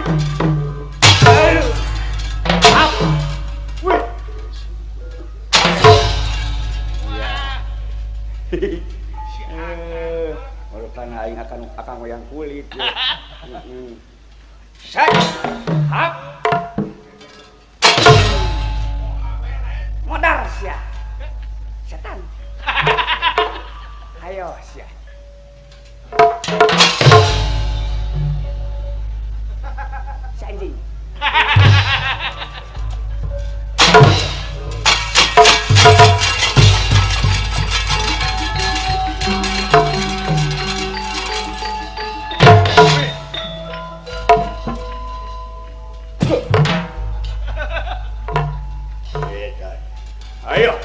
Aduh. Up. Wih. Ya. Kalau karena aing akan wayang kulit. Ya. Set. Hap. Modar sia. Setan. Ayo sia. Si anjing. Ayo.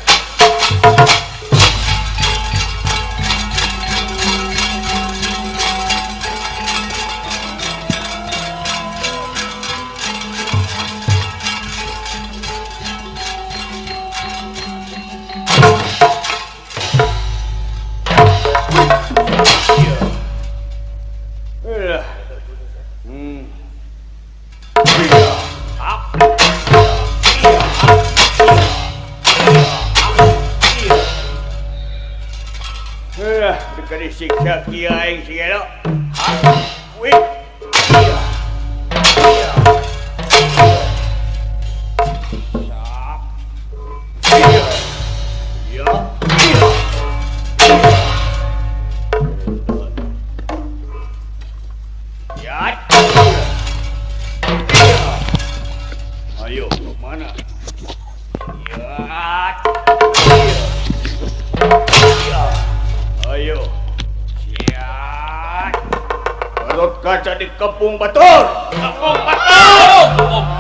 Dekat disiksa kia aing segala. Wih. Ayo, mana? Ayo. Siap. Perut kaca dikepung betul. Kepung betul.